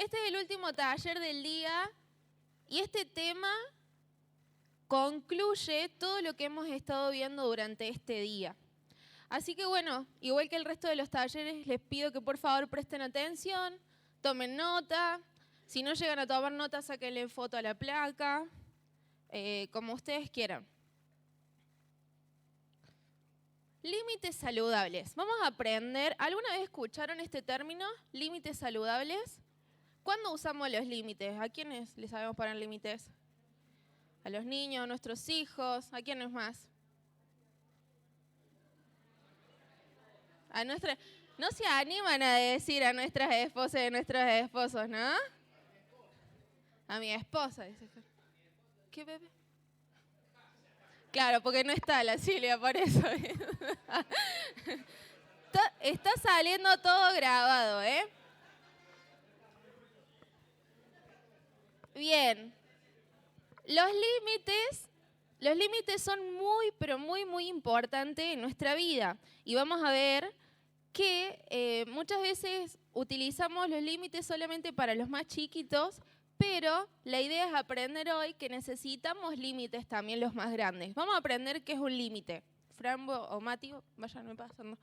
Este es el último taller del día y este tema concluye todo lo que hemos estado viendo durante este día. Así que bueno, igual que el resto de los talleres, les pido que por favor presten atención, tomen nota. Si no llegan a tomar nota, sáquenle foto a la placa, como ustedes quieran. Límites saludables. Vamos a aprender. ¿Alguna vez escucharon este término? Límites saludables. ¿Cuándo usamos los límites? ¿A quiénes les sabemos poner límites? A los niños, a nuestros hijos. ¿A quiénes más? No se animan a decir a nuestras esposas y a nuestros esposos, ¿no? A mi esposa, dice. ¿Qué bebé? Claro, porque no está la Silvia, por eso. Está saliendo todo grabado, ¿eh? Bien. Los límites son muy, pero muy, muy importantes en nuestra vida. Y vamos a ver que muchas veces utilizamos los límites solamente para los más chiquitos, pero la idea es aprender hoy que necesitamos límites también los más grandes. Vamos a aprender qué es un límite. Frambo o Mati, váyanme pasando.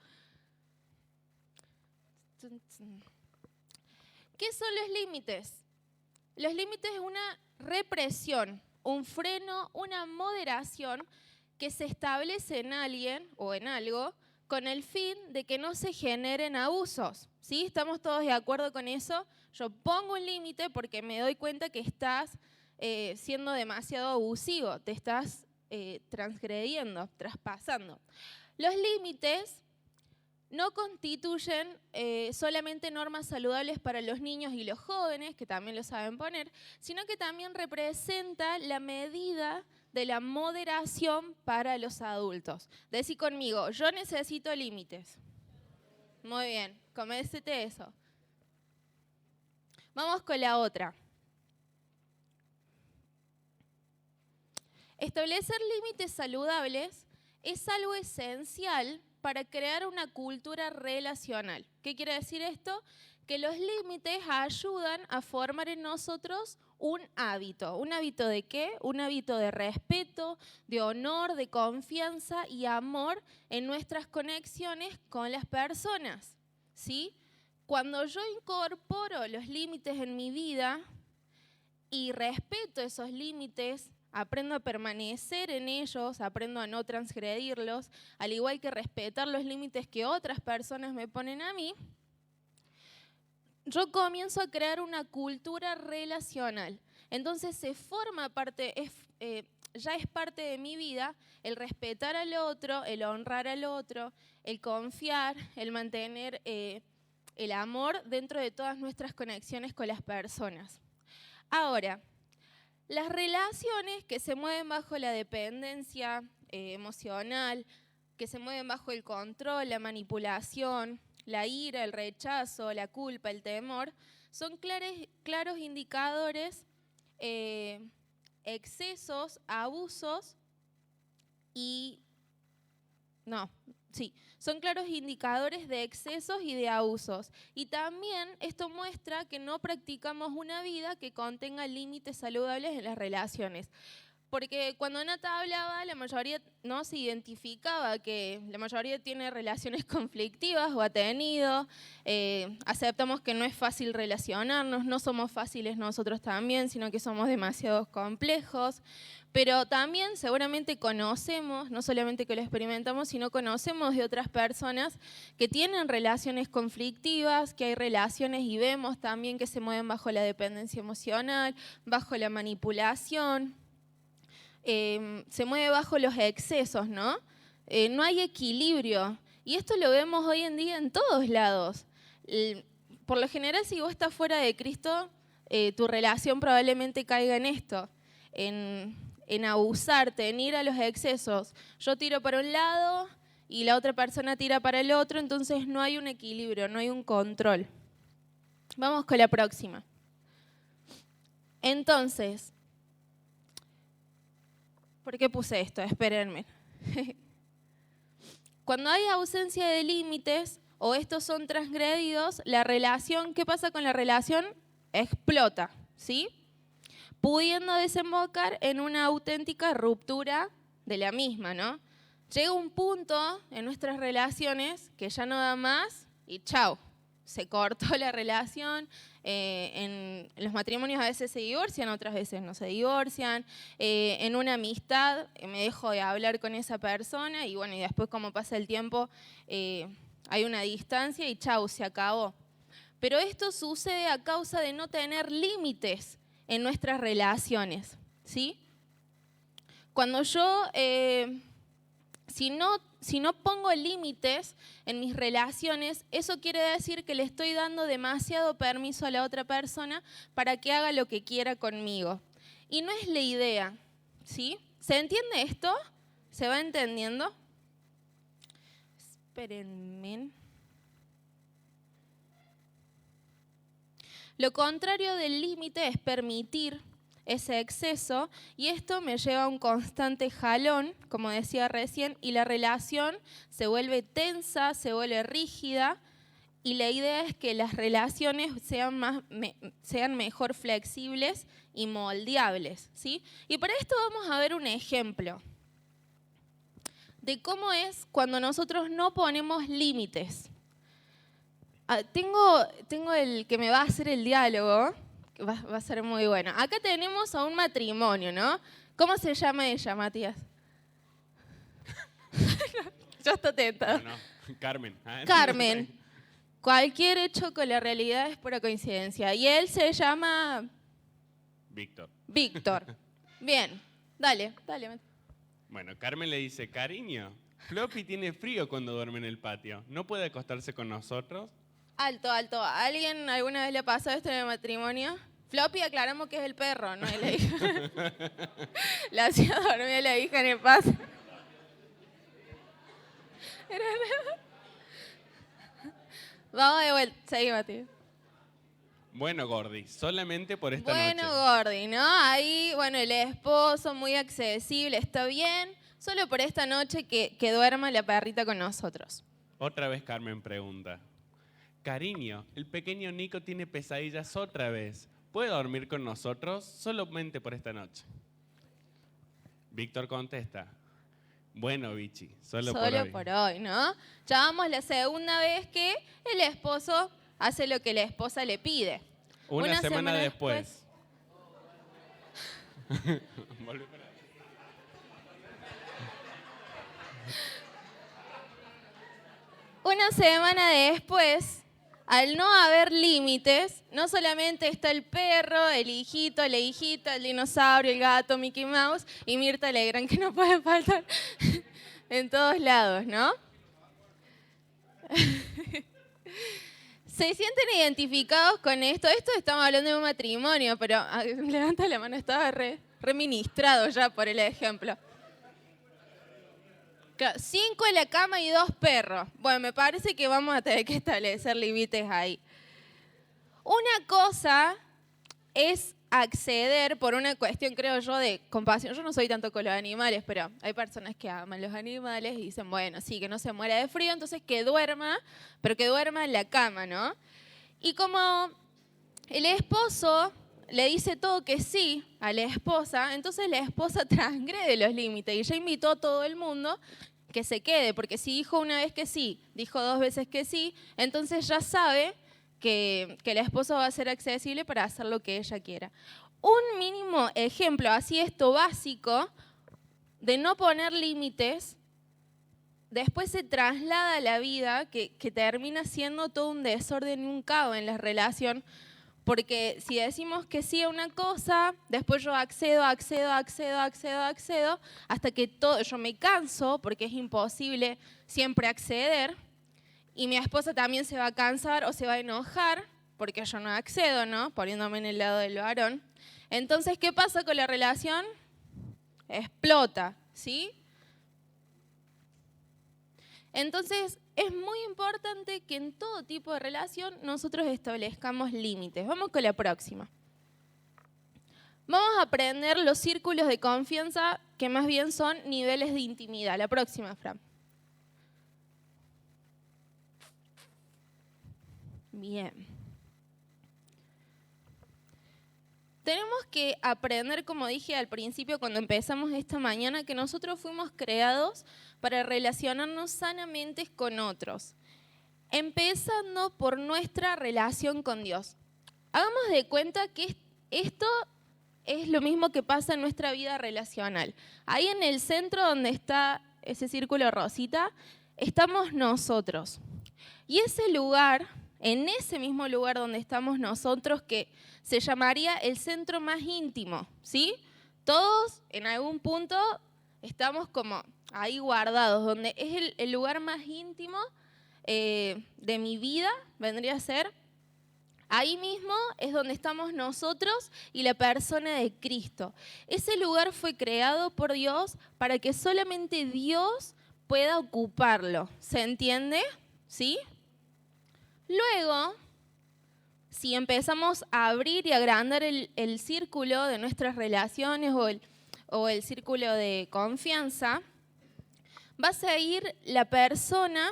¿Qué son los límites? Los límites es una represión, un freno, una moderación que se establece en alguien o en algo con el fin de que no se generen abusos. ¿Sí? ¿Estamos todos de acuerdo con eso? Yo pongo un límite porque me doy cuenta que estás siendo demasiado abusivo, te estás transgrediendo, traspasando. Los límites no constituyen solamente normas saludables para los niños y los jóvenes, que también lo saben poner, sino que también representa la medida de la moderación para los adultos. Decí conmigo, yo necesito límites. Muy bien, convéncete eso. Vamos con la otra. Establecer límites saludables es algo esencial para crear una cultura relacional. ¿Qué quiere decir esto? Que los límites ayudan a formar en nosotros un hábito. ¿Un hábito de qué? Un hábito de respeto, de honor, de confianza y amor en nuestras conexiones con las personas. ¿Sí? Cuando yo incorporo los límites en mi vida y respeto esos límites, aprendo a permanecer en ellos, aprendo a no transgredirlos, al igual que respetar los límites que otras personas me ponen a mí, yo comienzo a crear una cultura relacional. Entonces se forma parte, ya es parte de mi vida el respetar al otro, el honrar al otro, el confiar, el mantener el amor dentro de todas nuestras conexiones con las personas. Ahora, las relaciones que se mueven bajo la dependencia emocional, que se mueven bajo el control, la manipulación, la ira, el rechazo, la culpa, el temor, son claros indicadores, excesos, abusos son claros indicadores de excesos y de abusos. Y también esto muestra que no practicamos una vida que contenga límites saludables en las relaciones. Porque cuando Nata hablaba, la mayoría no se identificaba que la mayoría tiene relaciones conflictivas o ha tenido. Aceptamos que no es fácil relacionarnos, no somos fáciles nosotros también, sino que somos demasiado complejos. Pero también seguramente conocemos, no solamente que lo experimentamos, sino conocemos de otras personas que tienen relaciones conflictivas, que hay relaciones y vemos también que se mueven bajo la dependencia emocional, bajo la manipulación. Se mueve bajo los excesos, ¿no? No hay equilibrio. Y esto lo vemos hoy en día en todos lados. Por lo general, si vos estás fuera de Cristo, tu relación probablemente caiga en esto, en abusarte, en ir a los excesos. Yo tiro para un lado y la otra persona tira para el otro, entonces no hay un equilibrio, no hay un control. Vamos con la próxima. Entonces, ¿por qué puse esto? Espérenme. Cuando hay ausencia de límites o estos son transgredidos, la relación, ¿qué pasa con la relación? explota, ¿sí? Pudiendo desembocar en una auténtica ruptura de la misma, ¿no? Llega un punto en nuestras relaciones que ya no da más y chao, se cortó la relación. En los matrimonios a veces se divorcian, otras veces no se divorcian. En una amistad me dejo de hablar con esa persona y bueno, y después como pasa el tiempo hay una distancia y chau, se acabó. Pero esto sucede a causa de no tener límites en nuestras relaciones, ¿sí? Cuando yo, si no pongo límites en mis relaciones, eso quiere decir que le estoy dando demasiado permiso a la otra persona para que haga lo que quiera conmigo. Y no es la idea, ¿sí? ¿Se entiende esto? ¿Se va entendiendo? Espérenme. Lo contrario del límite es permitir ese exceso y esto me lleva a un constante jalón, como decía recién, y la relación se vuelve tensa, se vuelve rígida y la idea es que las relaciones sean mejor flexibles y moldeables, ¿sí? Y para esto vamos a ver un ejemplo de cómo es cuando nosotros no ponemos límites. Tengo el que me va a hacer el diálogo, que va a ser muy bueno. Acá tenemos a un matrimonio, ¿no? ¿Cómo se llama ella, Matías? Yo estoy atenta. No, Carmen. Carmen. Cualquier hecho con la realidad es pura coincidencia. Y él se llama... Víctor. Víctor. Bien, dale. Bueno, Carmen le dice, cariño, Floppy tiene frío cuando duerme en el patio. ¿No puede acostarse con nosotros? Alto. ¿Alguien alguna vez le pasó esto en el matrimonio? Floppy, aclaramos que es el perro, no es la hija. La hacía dormir a la hija en el patio. Vamos de vuelta. Seguí, Matías. Bueno, Gordi, solamente por esta noche. Bueno, Gordi, ¿no? Ahí, bueno, el esposo muy accesible, está bien. Solo por esta noche que duerma la perrita con nosotros. Otra vez Carmen pregunta. Cariño, el pequeño Nico tiene pesadillas otra vez. ¿Puede dormir con nosotros solamente por esta noche? Víctor contesta. Bueno, Vichy, solo por hoy, ¿no? Ya vamos la segunda vez que el esposo hace lo que la esposa le pide. Una semana después. Una semana después, al no haber límites, no solamente está el perro, el hijito, la hijita, el dinosaurio, el gato, Mickey Mouse y Mirta Legrand, que no pueden faltar en todos lados, ¿no? ¿Se sienten identificados con esto? Esto estamos hablando de un matrimonio, pero levanta la mano, estaba reministrado ya por el ejemplo. Claro, 5 en la cama y 2 perros. Bueno, me parece que vamos a tener que establecer límites ahí. Una cosa es acceder por una cuestión, creo yo, de compasión. Yo no soy tanto con los animales, pero hay personas que aman los animales y dicen, bueno, sí, que no se muera de frío, entonces que duerma, pero que duerma en la cama, ¿no? Y como el esposo le dice todo que sí a la esposa, entonces la esposa transgrede los límites y ya invitó a todo el mundo que se quede, porque si dijo una vez que sí, dijo 2 veces que sí, entonces ya sabe que el esposo va a ser accesible para hacer lo que ella quiera. Un mínimo ejemplo, así esto básico, de no poner límites, después se traslada a la vida que termina siendo todo un desorden y un caos en la relación, porque si decimos que sí a una cosa, después yo accedo, hasta que yo me canso, porque es imposible siempre acceder, y mi esposa también se va a cansar o se va a enojar, porque yo no accedo, ¿no? Poniéndome en el lado del varón. Entonces, ¿qué pasa con la relación? Explota, ¿sí? Entonces, es muy importante que en todo tipo de relación nosotros establezcamos límites. Vamos con la próxima. Vamos a aprender los círculos de confianza, que más bien son niveles de intimidad. La próxima, Fran. Bien. tenemos que aprender, como dije al principio cuando empezamos esta mañana, que nosotros fuimos creados para relacionarnos sanamente con otros, empezando por nuestra relación con Dios. Hagamos de cuenta que esto es lo mismo que pasa en nuestra vida relacional. Ahí en el centro donde está ese círculo rosita, estamos nosotros. Y ese lugar, en ese mismo lugar donde estamos nosotros, que se llamaría el centro más íntimo, ¿sí? Todos en algún punto estamos como ahí guardados, donde es el lugar más íntimo de mi vida, vendría a ser. Ahí mismo es donde estamos nosotros y la persona de Cristo. Ese lugar fue creado por Dios para que solamente Dios pueda ocuparlo. ¿Se entiende? ¿Sí? Luego, si empezamos a abrir y agrandar el círculo de nuestras relaciones o el círculo de confianza, va a seguir la persona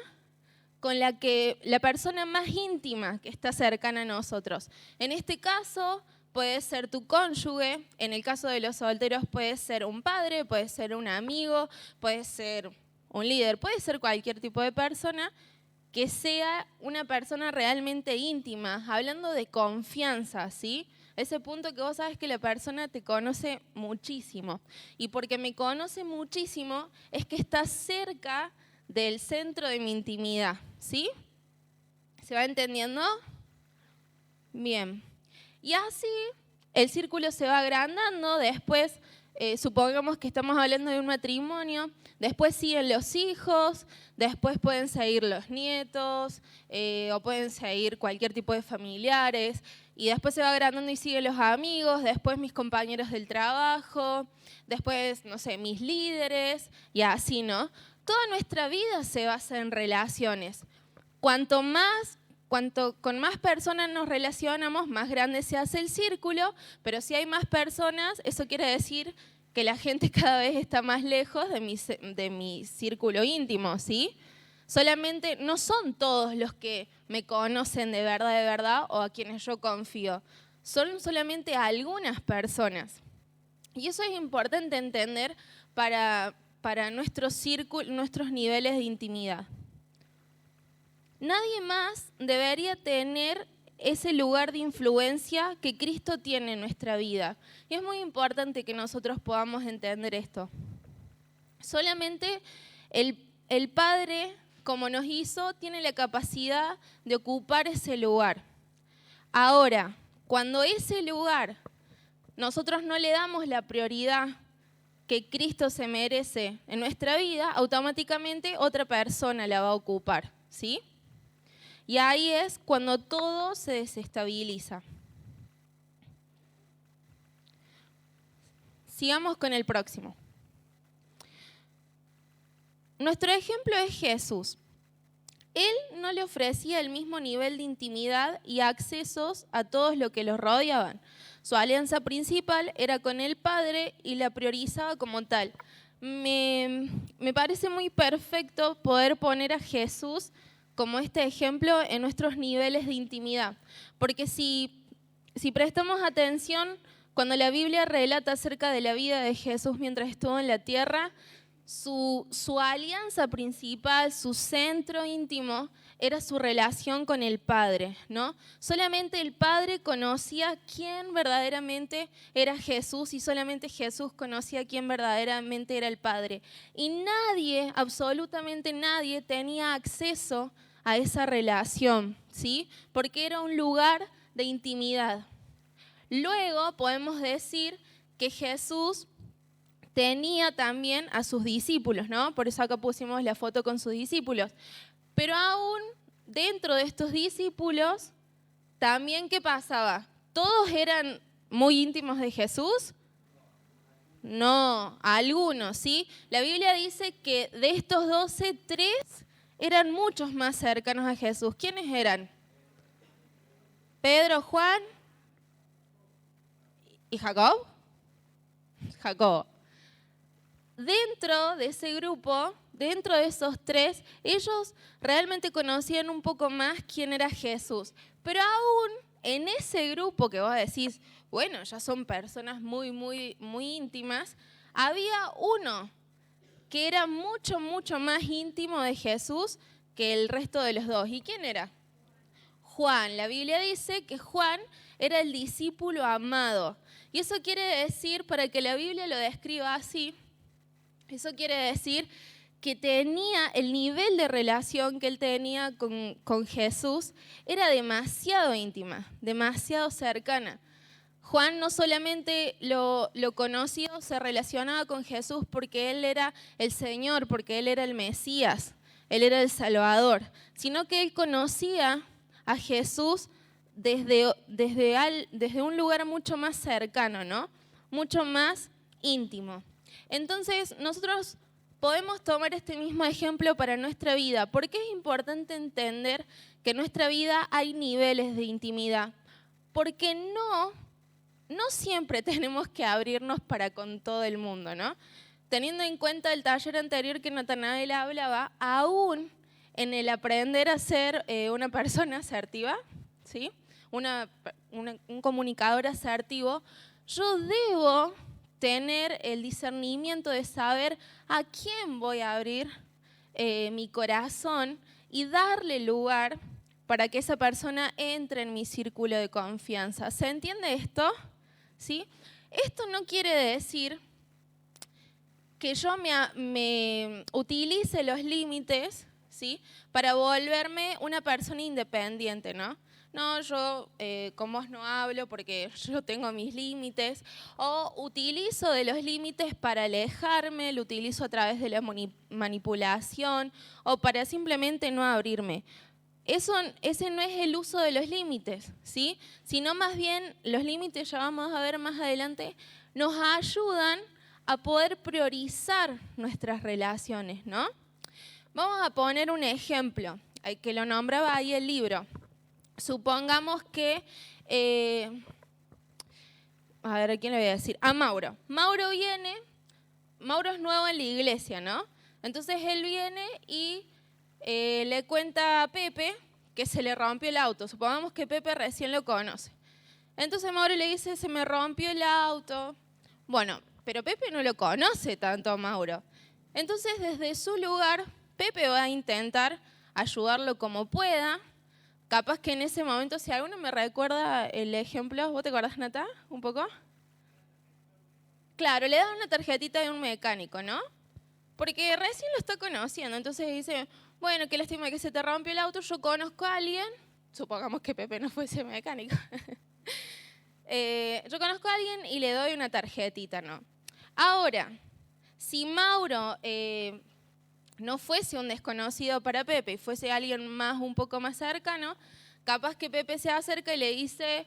la persona más íntima que está cercana a nosotros. En este caso puede ser tu cónyuge, en el caso de los solteros puede ser un padre, puede ser un amigo, puede ser un líder, puede ser cualquier tipo de persona que sea una persona realmente íntima, hablando de confianza, ¿sí? Ese punto que vos sabes que la persona te conoce muchísimo. Y porque me conoce muchísimo es que está cerca del centro de mi intimidad, ¿sí? ¿Se va entendiendo? Bien. Y así el círculo se va agrandando, después supongamos que estamos hablando de un matrimonio, después siguen los hijos, después pueden seguir los nietos, o pueden seguir cualquier tipo de familiares, y después se va agrandando y siguen los amigos, después mis compañeros del trabajo, después, no sé, mis líderes, y así, ¿no? Toda nuestra vida se basa en relaciones. Cuanto con más personas nos relacionamos, más grande se hace el círculo, pero si hay más personas, eso quiere decir que la gente cada vez está más lejos de mi círculo íntimo, ¿sí? Solamente no son todos los que me conocen de verdad, o a quienes yo confío. Son solamente algunas personas. Y eso es importante entender para nuestros niveles de intimidad. Nadie más debería tener ese lugar de influencia que Cristo tiene en nuestra vida. Y es muy importante que nosotros podamos entender esto. Solamente el Padre, como nos hizo, tiene la capacidad de ocupar ese lugar. Ahora, cuando ese lugar nosotros no le damos la prioridad que Cristo se merece en nuestra vida, automáticamente otra persona la va a ocupar, ¿sí? Y ahí es cuando todo se desestabiliza. Sigamos con el próximo. Nuestro ejemplo es Jesús. Él no le ofrecía el mismo nivel de intimidad y accesos a todos los que los rodeaban. Su alianza principal era con el Padre y la priorizaba como tal. Me parece muy perfecto poder poner a Jesús como este ejemplo en nuestros niveles de intimidad. Porque si prestamos atención, cuando la Biblia relata acerca de la vida de Jesús mientras estuvo en la tierra, su alianza principal, su centro íntimo, era su relación con el Padre, ¿no? Solamente el Padre conocía quién verdaderamente era Jesús y solamente Jesús conocía quién verdaderamente era el Padre. Y nadie, absolutamente nadie, tenía acceso a esa relación, ¿sí? Porque era un lugar de intimidad. Luego podemos decir que Jesús tenía también a sus discípulos, ¿no? Por eso acá pusimos la foto con sus discípulos. Pero aún dentro de estos discípulos, también, ¿qué pasaba? ¿Todos eran muy íntimos de Jesús? No, algunos, ¿sí? La Biblia dice que de estos 12, 3 eran muchos más cercanos a Jesús. ¿Quiénes eran? Pedro, Juan y Jacob. Jacob. Dentro de ese grupo, dentro de esos 3, ellos realmente conocían un poco más quién era Jesús. Pero aún en ese grupo que vos decís, bueno, ya son personas muy, muy, muy íntimas, había uno que era mucho, mucho más íntimo de Jesús que el resto de los dos. ¿Y quién era? Juan. La Biblia dice que Juan era el discípulo amado. Y eso quiere decir, para que la Biblia lo describa así, eso quiere decir que tenía el nivel de relación que él tenía con Jesús, era demasiado íntima, demasiado cercana. Juan no solamente lo conoció, se relacionaba con Jesús porque él era el Señor, porque él era el Mesías, él era el Salvador, sino que él conocía a Jesús desde un lugar mucho más cercano, ¿no? Mucho más íntimo. Entonces, nosotros podemos tomar este mismo ejemplo para nuestra vida. ¿Por qué es importante entender que en nuestra vida hay niveles de intimidad? Porque no siempre tenemos que abrirnos para con todo el mundo, ¿no? Teniendo en cuenta el taller anterior que Natanael hablaba, aún en el aprender a ser una persona asertiva, ¿sí? Un comunicador asertivo, yo debo tener el discernimiento de saber a quién voy a abrir mi corazón y darle lugar para que esa persona entre en mi círculo de confianza. ¿Se entiende esto? ¿Sí? Esto no quiere decir que yo me utilice los límites, ¿sí?, para volverme una persona independiente, ¿no? No, yo con vos no hablo porque yo tengo mis límites, o utilizo de los límites para alejarme, lo utilizo a través de la manipulación o para simplemente no abrirme. Ese no es el uso de los límites, ¿sí? Sino más bien los límites, ya vamos a ver más adelante, nos ayudan a poder priorizar nuestras relaciones, ¿no? Vamos a poner un ejemplo, que lo nombraba ahí el libro. Supongamos que, a ver, ¿a quién le voy a decir? A Mauro. Mauro es nuevo en la iglesia, ¿no? Entonces él viene y le cuenta a Pepe que se le rompió el auto. Supongamos que Pepe recién lo conoce. Entonces Mauro le dice, se me rompió el auto. Bueno, pero Pepe no lo conoce tanto a Mauro. Entonces desde su lugar, Pepe va a intentar ayudarlo como pueda. Capaz que en ese momento, si alguno me recuerda el ejemplo, ¿vos te acordás, Nata, un poco? Claro, le da una tarjetita de un mecánico, ¿no? Porque recién lo está conociendo, entonces dice, bueno, qué lástima que se te rompió el auto, yo conozco a alguien, supongamos que Pepe no fuese mecánico, yo conozco a alguien y le doy una tarjetita, ¿no? Ahora, si Mauro no fuese un desconocido para Pepe y fuese alguien un poco más cercano, capaz que Pepe se acerca y le dice,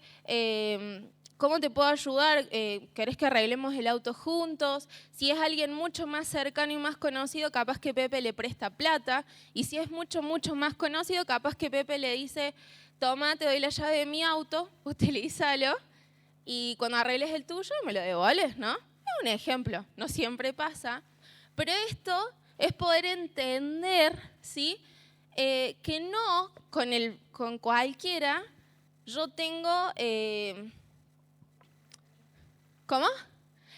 ¿cómo te puedo ayudar? ¿Querés que arreglemos el auto juntos? Si es alguien mucho más cercano y más conocido, capaz que Pepe le presta plata. Y si es mucho, mucho más conocido, capaz que Pepe le dice, toma, te doy la llave de mi auto, utilízalo, y cuando arregles el tuyo me lo devuelves, ¿no? Es un ejemplo, no siempre pasa. Pero esto es poder entender, ¿sí?, que no con cualquiera yo tengo... ¿Cómo?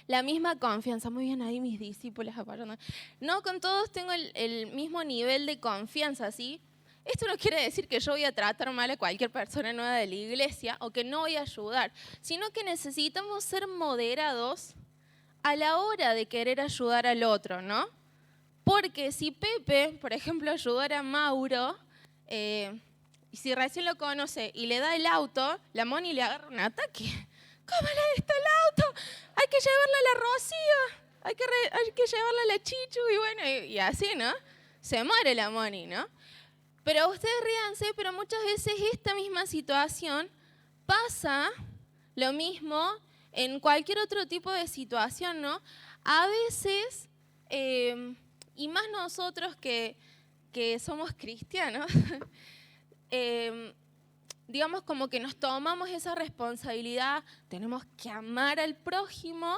La misma confianza. Muy bien ahí mis discípulos apoyando. No con todos tengo el mismo nivel de confianza, ¿sí? Esto no quiere decir que yo voy a tratar mal a cualquier persona nueva de la iglesia o que no voy a ayudar, sino que necesitamos ser moderados a la hora de querer ayudar al otro, ¿no? Porque si Pepe, por ejemplo, ayudara a Mauro, y si recién lo conoce y le da el auto, la Moni le agarra un ataque. ¿Cómo le diste el auto? Hay que llevarla a la Rocío, hay que llevarla a la Chichu, y bueno, y así, ¿no? Se muere la Moni, ¿no? Pero ustedes ríanse, pero muchas veces esta misma situación pasa lo mismo en cualquier otro tipo de situación, ¿no? A veces, y más nosotros que somos cristianos, digamos como que nos tomamos esa responsabilidad, tenemos que amar al prójimo,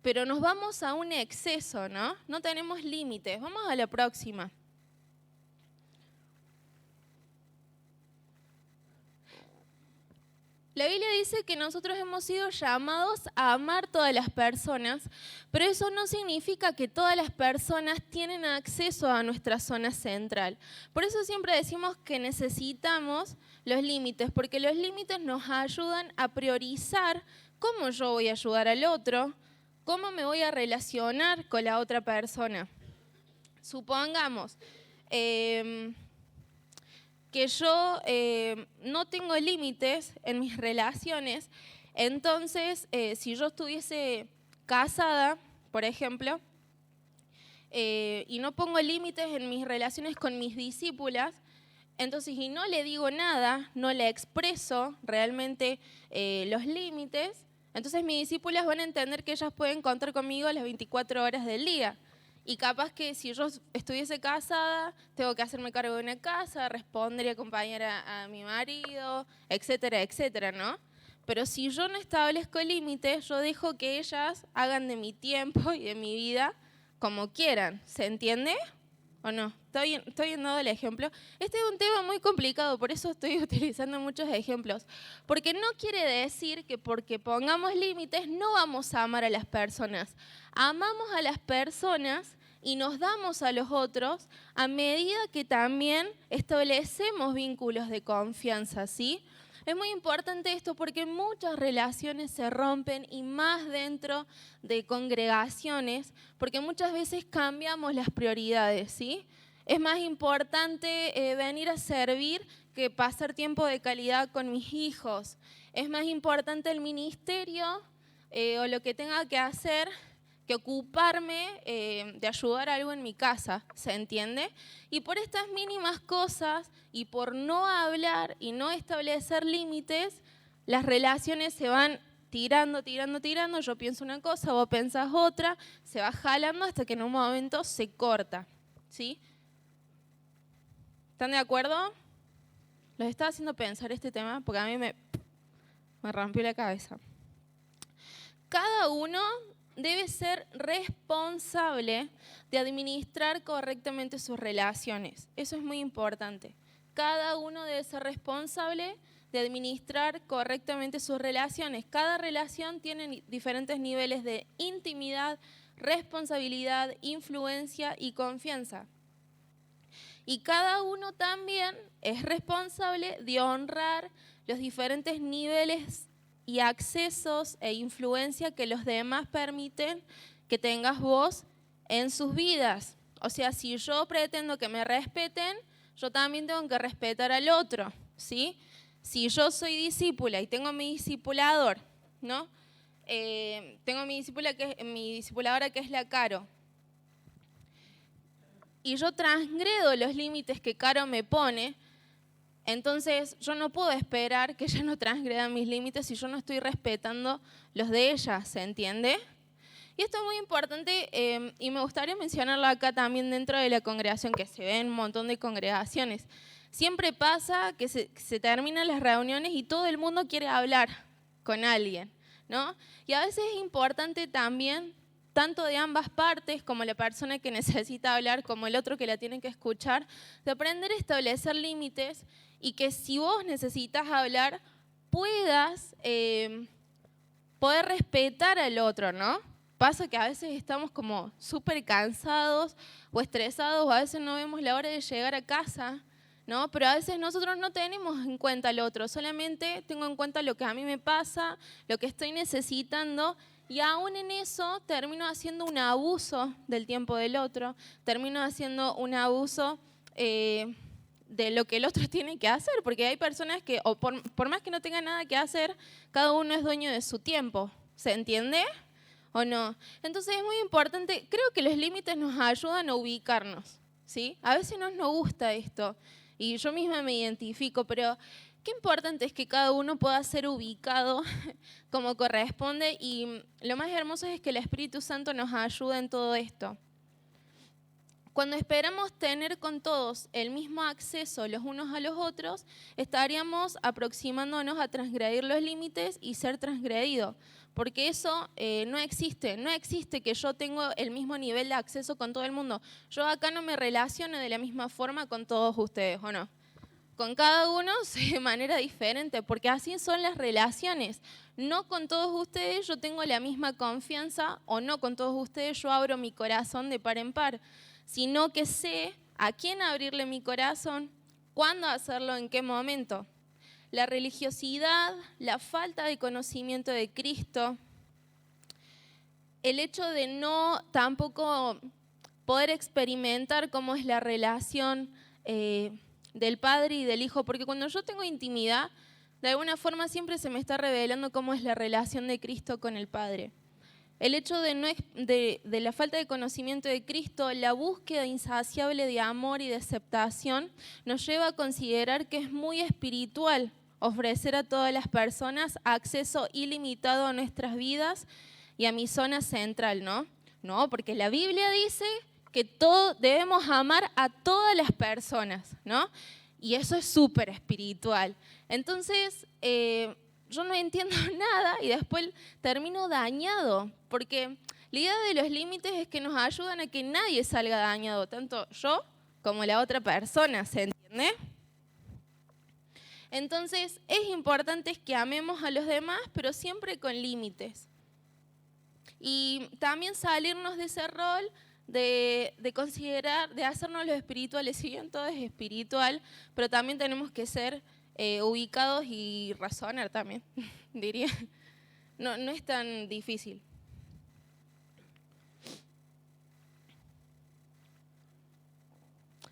pero nos vamos a un exceso, ¿no? No tenemos límites. Vamos a la próxima. La Biblia dice que nosotros hemos sido llamados a amar todas las personas, pero eso no significa que todas las personas tienen acceso a nuestra zona central. Por eso siempre decimos que necesitamos los límites, porque los límites nos ayudan a priorizar cómo yo voy a ayudar al otro, cómo me voy a relacionar con la otra persona. Supongamos que yo no tengo límites en mis relaciones, entonces si yo estuviese casada, por ejemplo, y no pongo límites en mis relaciones con mis discípulas, entonces y no le digo nada, no le expreso realmente los límites, entonces mis discípulas van a entender que ellas pueden contar conmigo las 24 horas del día. Y capaz que si yo estuviese casada, tengo que hacerme cargo de una casa, responder y acompañar a mi marido, etcétera, etcétera, ¿no? Pero si yo no establezco límites, yo dejo que ellas hagan de mi tiempo y de mi vida como quieran. ¿Se entiende? ¿O no? ¿Estoy bien dado el ejemplo? Este es un tema muy complicado, por eso estoy utilizando muchos ejemplos. Porque no quiere decir que porque pongamos límites no vamos a amar a las personas. Amamos a las personas y nos damos a los otros a medida que también establecemos vínculos de confianza, ¿sí? Es muy importante esto porque muchas relaciones se rompen y más dentro de congregaciones porque muchas veces cambiamos las prioridades, ¿sí? Es más importante venir a servir que pasar tiempo de calidad con mis hijos. Es más importante el ministerio o lo que tenga que hacer que ocuparme de ayudar a algo en mi casa, ¿se entiende? Y por estas mínimas cosas y por no hablar y no establecer límites, las relaciones se van tirando, yo pienso una cosa, vos pensás otra, se va jalando hasta que en un momento se corta, ¿sí? ¿Están de acuerdo? Los estaba haciendo pensar este tema porque a mí me rompió la cabeza. Cada uno debe ser responsable de administrar correctamente sus relaciones. Eso es muy importante. Cada uno debe ser responsable de administrar correctamente sus relaciones. Cada relación tiene diferentes niveles de intimidad, responsabilidad, influencia y confianza. Y cada uno también es responsable de honrar los diferentes niveles y accesos e influencia que los demás permiten que tengas vos en sus vidas. O sea, si yo pretendo que me respeten, yo también tengo que respetar al otro, ¿sí? Si yo soy discípula y tengo mi discipulador, ¿no? Tengo mi discipuladora que es la Caro, y yo transgredo los límites que Caro me pone, entonces yo no puedo esperar que ella no transgreda mis límites si yo no estoy respetando los de ella, ¿se entiende? Y esto es muy importante y me gustaría mencionarlo acá también dentro de la congregación, que se ve en un montón de congregaciones. Siempre pasa que se terminan las reuniones y todo el mundo quiere hablar con alguien, ¿no? Y a veces es importante también, tanto de ambas partes, como la persona que necesita hablar, como el otro que la tiene que escuchar, de aprender a establecer límites y que si vos necesitas hablar, puedas poder respetar al otro, ¿no? Pasa que a veces estamos como súper cansados o estresados, o a veces no vemos la hora de llegar a casa, ¿no? Pero a veces nosotros no tenemos en cuenta al otro, solamente tengo en cuenta lo que a mí me pasa, lo que estoy necesitando, y aún en eso termino haciendo un abuso del tiempo del otro, termino haciendo un abuso de lo que el otro tiene que hacer, porque hay personas que, o por más que no tengan nada que hacer, cada uno es dueño de su tiempo, ¿se entiende? ¿O no? Entonces es muy importante, creo que los límites nos ayudan a ubicarnos, ¿sí? A veces no nos gusta esto, y yo misma me identifico, pero qué importante es que cada uno pueda ser ubicado como corresponde, y lo más hermoso es que el Espíritu Santo nos ayuda en todo esto. Cuando esperamos tener con todos el mismo acceso los unos a los otros, estaríamos aproximándonos a transgredir los límites y ser transgredido, porque eso no existe. No existe que yo tenga el mismo nivel de acceso con todo el mundo. Yo acá no me relaciono de la misma forma con todos ustedes, ¿o no? con cada uno de manera diferente, porque así son las relaciones. No con todos ustedes yo tengo la misma confianza, o no con todos ustedes yo abro mi corazón de par en par, sino que sé a quién abrirle mi corazón, cuándo hacerlo, en qué momento. La religiosidad, la falta de conocimiento de Cristo, el hecho de no tampoco poder experimentar cómo es la relación del Padre y del Hijo, porque cuando yo tengo intimidad, de alguna forma siempre se me está revelando cómo es la relación de Cristo con el Padre. El hecho de la falta de conocimiento de Cristo, la búsqueda insaciable de amor y de aceptación, nos lleva a considerar que es muy espiritual ofrecer a todas las personas acceso ilimitado a nuestras vidas y a mi zona central, ¿no? No, porque la Biblia dice que debemos amar a todas las personas, ¿no? Y eso es súper espiritual. Entonces, yo no entiendo nada y después termino dañado, porque la idea de los límites es que nos ayudan a que nadie salga dañado, tanto yo como la otra persona, ¿se entiende? Entonces, es importante que amemos a los demás, pero siempre con límites. Y también salirnos de ese rol de considerar, de hacernos los espirituales. Si bien todo es espiritual, pero también tenemos que ser ubicados y razonar también, diría. No es tan difícil.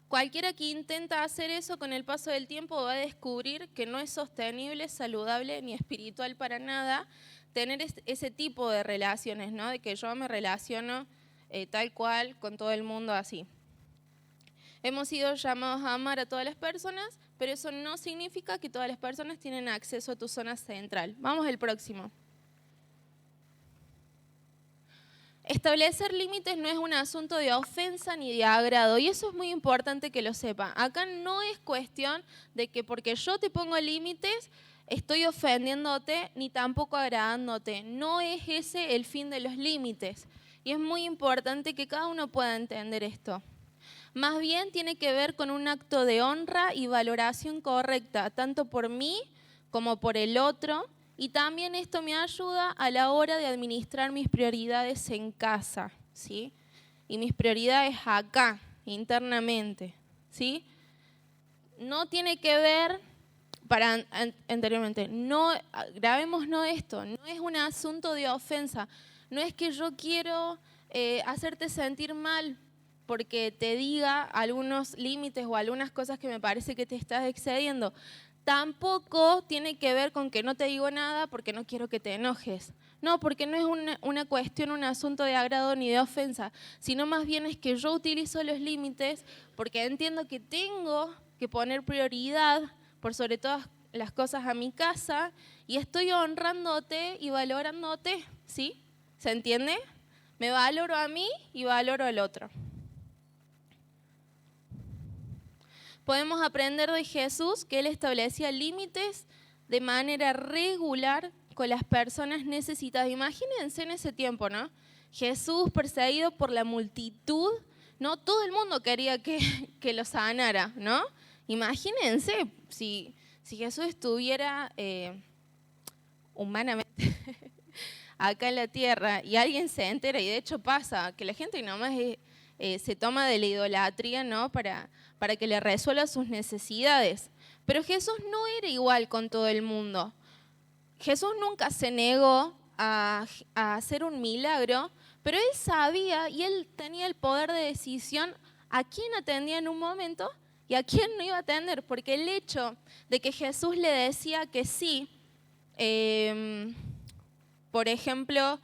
Cualquiera que intenta hacer eso con el paso del tiempo va a descubrir que no es sostenible, saludable ni espiritual para nada tener ese tipo de relaciones, ¿no? De que yo me relaciono tal cual con todo el mundo así. Hemos sido llamados a amar a todas las personas, pero eso no significa que todas las personas tienen acceso a tu zona central. Vamos al próximo. Establecer límites no es un asunto de ofensa ni de agrado, y eso es muy importante que lo sepa. Acá no es cuestión de que porque yo te pongo límites, estoy ofendiéndote ni tampoco agradándote. No es ese el fin de los límites. Y es muy importante que cada uno pueda entender esto. Más bien tiene que ver con un acto de honra y valoración correcta, tanto por mí como por el otro. Y también esto me ayuda a la hora de administrar mis prioridades en casa, ¿sí? Y mis prioridades acá, internamente, ¿sí? No tiene que ver, anteriormente, grabémonos esto, no es un asunto de ofensa, no es que yo quiero hacerte sentir mal porque te diga algunos límites o algunas cosas que me parece que te estás excediendo. Tampoco tiene que ver con que no te digo nada porque no quiero que te enojes. No, porque no es una cuestión, un asunto de agrado ni de ofensa, sino más bien es que yo utilizo los límites porque entiendo que tengo que poner prioridad por sobre todas las cosas a mi casa y estoy honrándote y valorándote, ¿sí? ¿Se entiende? Me valoro a mí y valoro al otro. Podemos aprender de Jesús que Él establecía límites de manera regular con las personas necesitadas. Imagínense en ese tiempo, ¿no? Jesús perseguido por la multitud, ¿no? Todo el mundo quería que lo sanara, ¿no? Imagínense si Jesús estuviera humanamente acá en la tierra y alguien se entera, y de hecho pasa, que la gente nomás se toma de la idolatría, ¿no? Para que le resuelva sus necesidades. Pero Jesús no era igual con todo el mundo. Jesús nunca se negó a hacer un milagro, pero Él sabía y Él tenía el poder de decisión a quién atendía en un momento y a quién no iba a atender, porque el hecho de que Jesús le decía que sí, por ejemplo,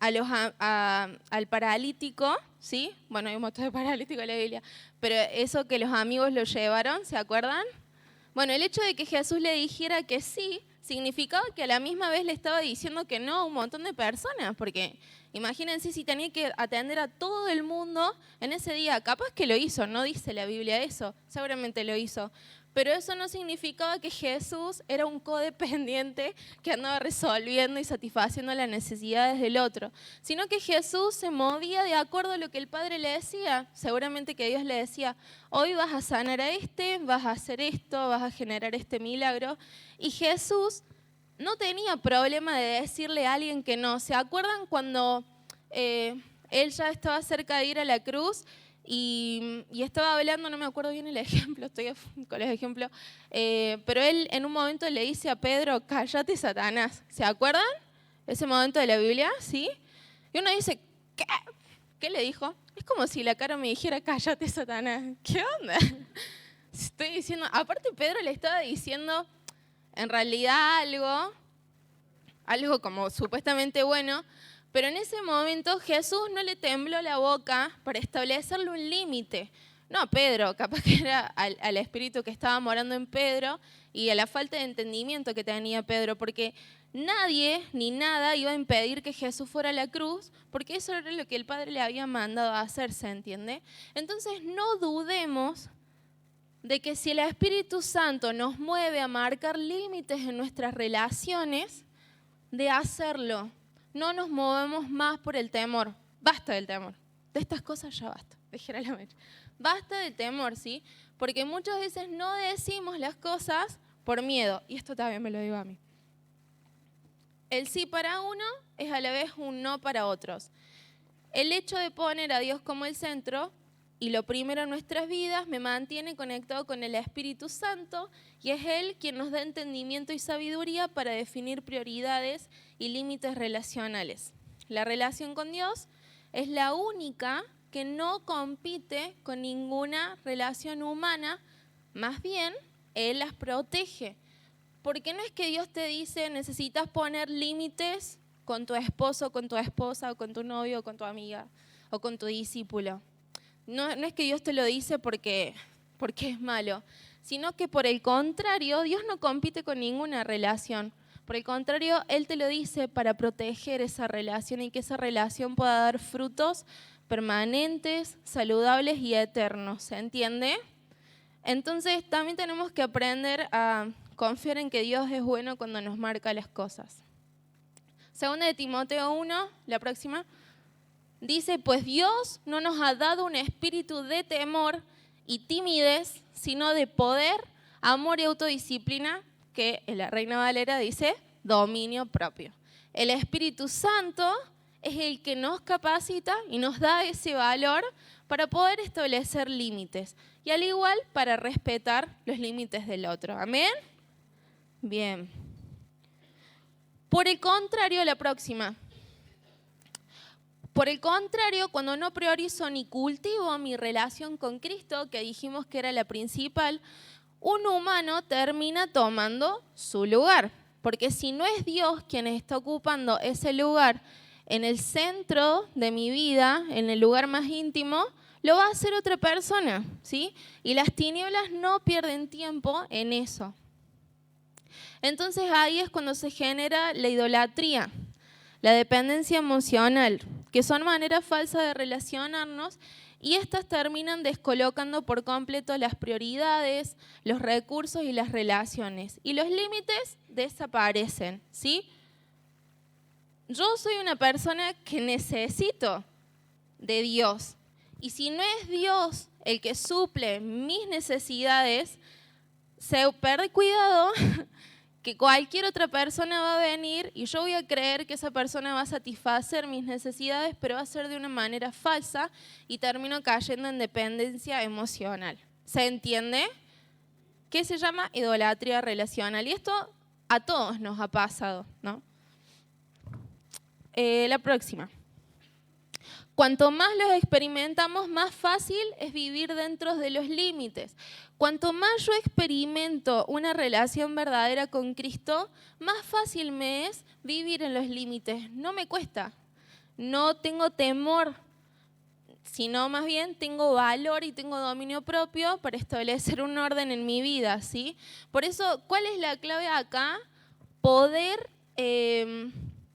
al paralítico, ¿sí? Bueno, hay un montón de paralíticos en la Biblia, pero eso que los amigos lo llevaron, ¿se acuerdan? Bueno, el hecho de que Jesús le dijera que sí, significaba que a la misma vez le estaba diciendo que no a un montón de personas, porque imagínense si tenía que atender a todo el mundo en ese día. Capaz que lo hizo, no dice la Biblia eso, seguramente lo hizo, Pero eso no significaba que Jesús era un codependiente que andaba resolviendo y satisfaciendo las necesidades del otro, sino que Jesús se movía de acuerdo a lo que el Padre le decía. Seguramente que Dios le decía, hoy vas a sanar a este, vas a hacer esto, vas a generar este milagro. Y Jesús no tenía problema de decirle a alguien que no. ¿Se acuerdan cuando él ya estaba cerca de ir a la cruz? Y estaba hablando, no me acuerdo bien el ejemplo, estoy con los ejemplos, pero él en un momento le dice a Pedro, cállate, Satanás. ¿Se acuerdan? Ese momento de la Biblia, ¿sí? Y uno dice, ¿qué? ¿Qué le dijo? Es como si la cara me dijera, cállate, Satanás. ¿Qué onda? Estoy diciendo, aparte Pedro le estaba diciendo en realidad algo como supuestamente bueno, pero en ese momento Jesús no le tembló la boca para establecerle un límite. No a Pedro, capaz que era al espíritu que estaba morando en Pedro y a la falta de entendimiento que tenía Pedro, porque nadie ni nada iba a impedir que Jesús fuera a la cruz, porque eso era lo que el Padre le había mandado a hacer, ¿se entiende? Entonces no dudemos de que si el Espíritu Santo nos mueve a marcar límites en nuestras relaciones, de hacerlo. No nos movemos más por el temor. Basta del temor. De estas cosas ya basta. Dijera la mecha. Basta de temor, ¿sí? Porque muchas veces no decimos las cosas por miedo. Y esto también me lo digo a mí. El sí para uno es a la vez un no para otros. El hecho de poner a Dios como el centro y lo primero en nuestras vidas me mantiene conectado con el Espíritu Santo y es Él quien nos da entendimiento y sabiduría para definir prioridades y límites relacionales. La relación con Dios es la única que no compite con ninguna relación humana, más bien Él las protege. Porque no es que Dios te dice necesitas poner límites con tu esposo, con tu esposa, o con tu novio, o con tu amiga, o con tu discípulo. No es que Dios te lo dice porque es malo, sino que por el contrario, Dios no compite con ninguna relación. Por el contrario, Él te lo dice para proteger esa relación y que esa relación pueda dar frutos permanentes, saludables y eternos. ¿Se entiende? Entonces, también tenemos que aprender a confiar en que Dios es bueno cuando nos marca las cosas. Segunda de Timoteo 1, la próxima. Dice, pues Dios no nos ha dado un espíritu de temor y timidez, sino de poder, amor y autodisciplina, que en la Reina Valera dice dominio propio. El Espíritu Santo es el que nos capacita y nos da ese valor para poder establecer límites y al igual para respetar los límites del otro. ¿Amén? Bien. Por el contrario, la próxima. Por el contrario, cuando no priorizo ni cultivo mi relación con Cristo, que dijimos que era la principal, un humano termina tomando su lugar. Porque si no es Dios quien está ocupando ese lugar en el centro de mi vida, en el lugar más íntimo, lo va a hacer otra persona, ¿sí? Y las tinieblas no pierden tiempo en eso. Entonces ahí es cuando se genera la idolatría, la dependencia emocional, que son maneras falsas de relacionarnos y estas terminan descolocando por completo las prioridades, los recursos y las relaciones. Y los límites desaparecen, ¿sí? Yo soy una persona que necesito de Dios. Y si no es Dios el que suple mis necesidades, cuidado que cualquier otra persona va a venir y yo voy a creer que esa persona va a satisfacer mis necesidades, pero va a ser de una manera falsa y termino cayendo en dependencia emocional. ¿Se entiende? ¿Qué se llama idolatría relacional? Y esto a todos nos ha pasado, ¿no? La próxima. Cuanto más los experimentamos, más fácil es vivir dentro de los límites. Cuanto más yo experimento una relación verdadera con Cristo, más fácil me es vivir en los límites. No me cuesta, no tengo temor, sino más bien tengo valor y tengo dominio propio para establecer un orden en mi vida, ¿sí? Por eso, ¿cuál es la clave acá? Poder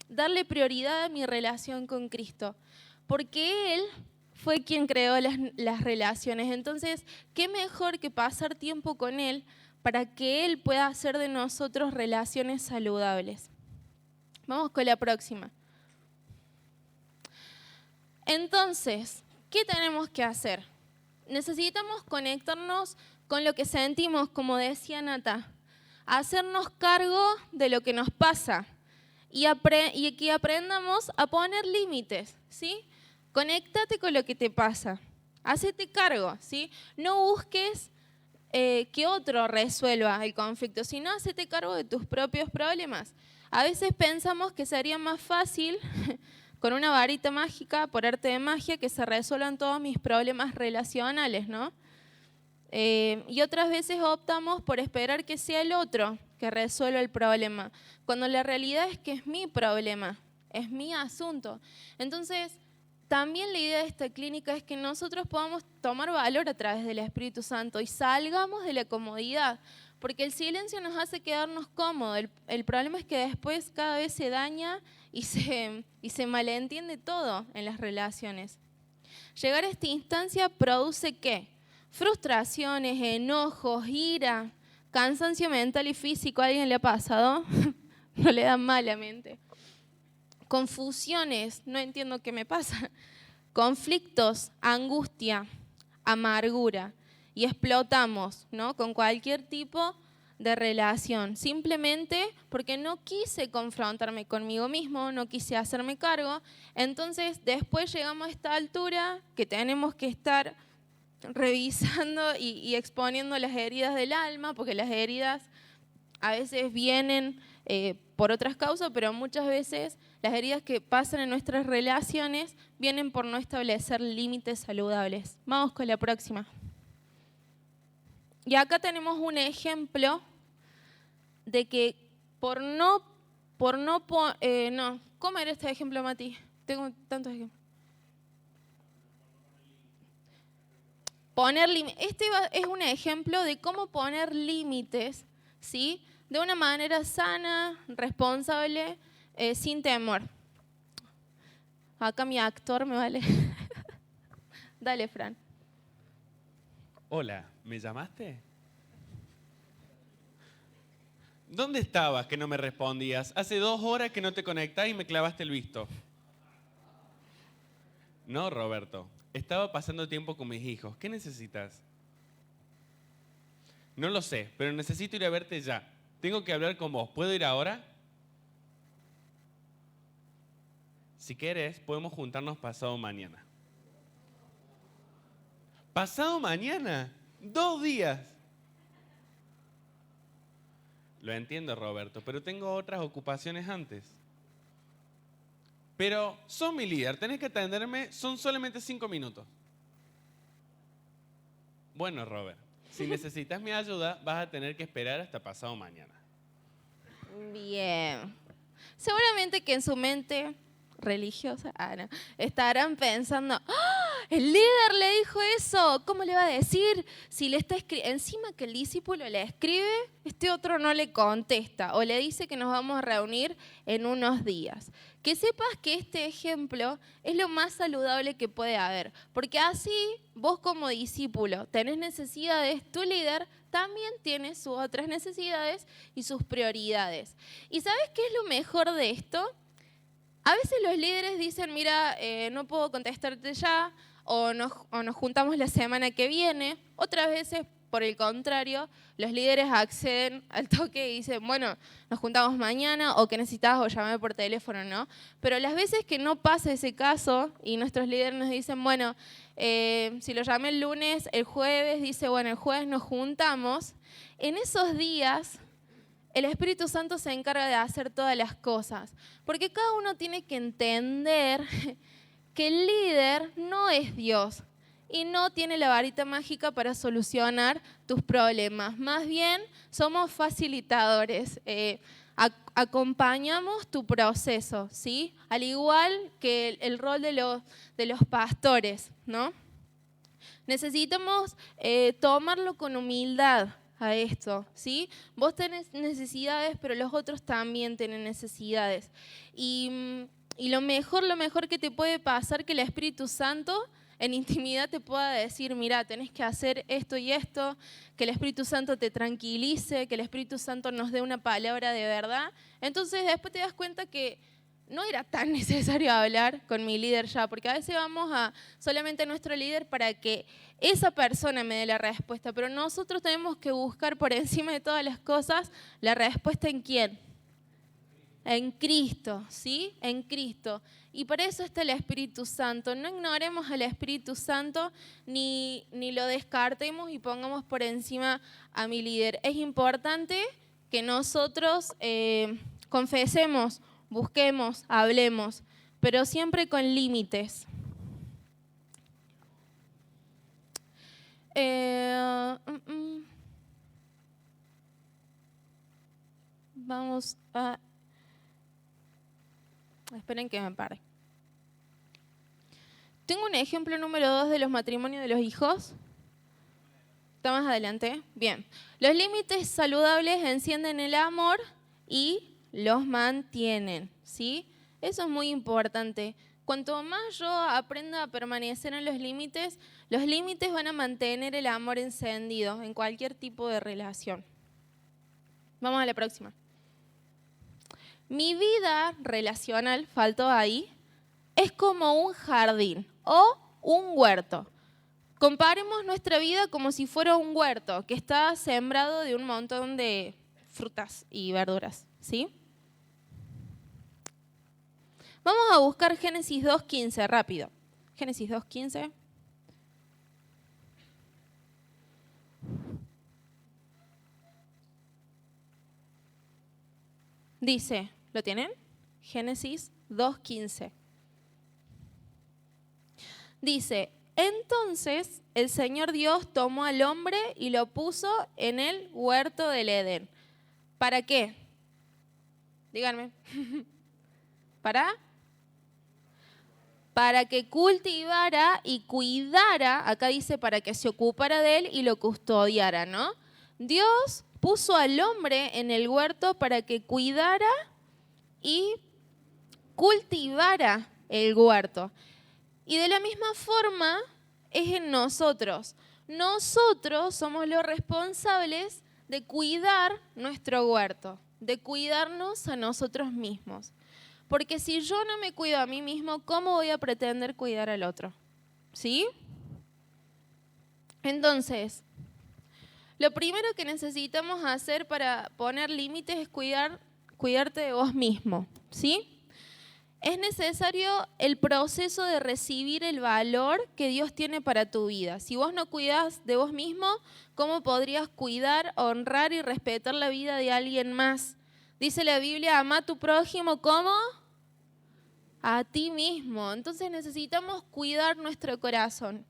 darle prioridad a mi relación con Cristo. Porque Él fue quien creó las relaciones. Entonces, ¿qué mejor que pasar tiempo con Él para que Él pueda hacer de nosotros relaciones saludables. Vamos con la próxima. Entonces, ¿qué tenemos que hacer? Necesitamos conectarnos con lo que sentimos, como decía Nata, hacernos cargo de lo que nos pasa y que aprendamos a poner límites, ¿sí? Conéctate con lo que te pasa, hacete cargo, ¿sí? No busques que otro resuelva el conflicto, sino hacete cargo de tus propios problemas. A veces pensamos que sería más fácil con una varita mágica, por arte de magia, que se resuelvan todos mis problemas relacionales, ¿no? Y otras veces optamos por esperar que sea el otro que resuelva el problema, cuando la realidad es que es mi problema, es mi asunto. Entonces, también la idea de esta clínica es que nosotros podamos tomar valor a través del Espíritu Santo y salgamos de la comodidad, porque el silencio nos hace quedarnos cómodos. El problema es que después cada vez se daña y se malentiende todo en las relaciones. Llegar a esta instancia produce ¿qué? Frustraciones, enojos, ira, cansancio mental y físico. ¿A alguien le ha pasado? No le da mal la mente. Confusiones, no entiendo qué me pasa. Conflictos, angustia, amargura. Y explotamos, ¿no? Con cualquier tipo de relación, simplemente porque no quise confrontarme conmigo mismo, no quise hacerme cargo. Entonces después llegamos a esta altura que tenemos que estar revisando y exponiendo las heridas del alma, porque las heridas a veces vienen por otras causas, pero muchas veces las heridas que pasan en nuestras relaciones vienen por no establecer límites saludables. Vamos con la próxima. Y acá tenemos un ejemplo de que ¿cómo era este ejemplo, Mati? Tengo tantos ejemplos. Este es un ejemplo de cómo poner límites, ¿sí? De una manera sana, responsable, sin temor. Acá mi actor me vale. Dale, Fran. Hola, ¿me llamaste? ¿Dónde estabas que no me respondías? Hace 2 horas que no te conectás y me clavaste el visto. No, Roberto. Estaba pasando tiempo con mis hijos. ¿Qué necesitas? No lo sé, pero necesito ir a verte ya. Tengo que hablar con vos. ¿Puedo ir ahora? Si quieres, podemos juntarnos pasado mañana. ¿Pasado mañana? 2 días. Lo entiendo, Roberto, pero tengo otras ocupaciones antes. Pero sos mi líder, tenés que atenderme, son solamente 5 minutos. Bueno, Robert, si necesitas mi ayuda, vas a tener que esperar hasta pasado mañana. Bien. Seguramente que en su mente religiosa, estarán pensando, ¡ah! El líder le dijo eso, ¿cómo le va a decir? Si le está encima que el discípulo le escribe, este otro no le contesta o le dice que nos vamos a reunir en unos días. Que sepas que este ejemplo es lo más saludable que puede haber, porque así vos como discípulo tenés necesidades, tu líder también tiene sus otras necesidades y sus prioridades. ¿Y sabes qué es lo mejor de esto? A veces los líderes dicen, mira, no puedo contestarte ya, o nos juntamos la semana que viene. Otras veces, por el contrario, los líderes acceden al toque y dicen, bueno, nos juntamos mañana, o que necesitas, o llamame por teléfono, ¿no? Pero las veces que no pasa ese caso y nuestros líderes nos dicen, bueno, si lo llamé el lunes, el jueves, dice, bueno, el jueves nos juntamos, en esos días el Espíritu Santo se encarga de hacer todas las cosas, porque cada uno tiene que entender que el líder no es Dios y no tiene la varita mágica para solucionar tus problemas. Más bien, somos facilitadores, acompañamos tu proceso, ¿sí? Al igual que el rol de los pastores, ¿no? Necesitamos tomarlo con humildad a esto, ¿sí? Vos tenés necesidades, pero los otros también tienen necesidades. Y lo mejor que te puede pasar que el Espíritu Santo en intimidad te pueda decir, mira, tenés que hacer esto y esto, que el Espíritu Santo te tranquilice, que el Espíritu Santo nos dé una palabra de verdad. Entonces después te das cuenta que no era tan necesario hablar con mi líder ya, porque a veces vamos a solamente a nuestro líder para que esa persona me dé la respuesta, pero nosotros tenemos que buscar por encima de todas las cosas la respuesta en quién. En Cristo, ¿sí? En Cristo. Y para eso está el Espíritu Santo. No ignoremos al Espíritu Santo ni lo descartemos y pongamos por encima a mi líder. Es importante que nosotros confesemos, busquemos, hablemos, pero siempre con límites. Vamos a... Esperen que me pare. Tengo un ejemplo número 2 de los matrimonios de los hijos. ¿Está más adelante? Bien. Los límites saludables encienden el amor y los mantienen, ¿sí? Eso es muy importante. Cuanto más yo aprenda a permanecer en los límites van a mantener el amor encendido en cualquier tipo de relación. Vamos a la próxima. Mi vida relacional, faltó ahí, es como un jardín o un huerto. Comparemos nuestra vida como si fuera un huerto que está sembrado de un montón de frutas y verduras, ¿sí? Vamos a buscar Génesis 2:15, rápido. Génesis 2:15. Dice, ¿lo tienen? Génesis 2:15. Dice, entonces el Señor Dios tomó al hombre y lo puso en el huerto del Edén. ¿Para qué? Díganme. Para que cultivara y cuidara, acá dice para que se ocupara de él y lo custodiara, ¿no? Dios puso al hombre en el huerto para que cuidara y cultivara el huerto. Y de la misma forma es en nosotros. Nosotros somos los responsables de cuidar nuestro huerto, de cuidarnos a nosotros mismos. Porque si yo no me cuido a mí mismo, ¿cómo voy a pretender cuidar al otro? ¿Sí? Entonces, lo primero que necesitamos hacer para poner límites es cuidarte de vos mismo, ¿sí? Es necesario el proceso de recibir el valor que Dios tiene para tu vida. Si vos no cuidás de vos mismo, ¿cómo podrías cuidar, honrar y respetar la vida de alguien más? Dice la Biblia, ama a tu prójimo como a ti mismo. Entonces necesitamos cuidar nuestro corazón.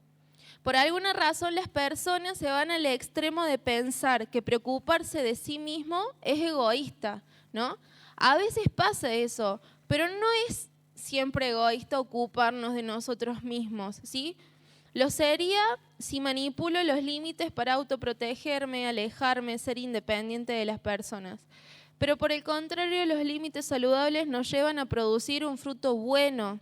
Por alguna razón las personas se van al extremo de pensar que preocuparse de sí mismo es egoísta, ¿no? A veces pasa eso, pero no es siempre egoísta ocuparnos de nosotros mismos, ¿sí? Lo sería si manipulo los límites para autoprotegerme, alejarme, ser independiente de las personas. Pero por el contrario, los límites saludables nos llevan a producir un fruto bueno,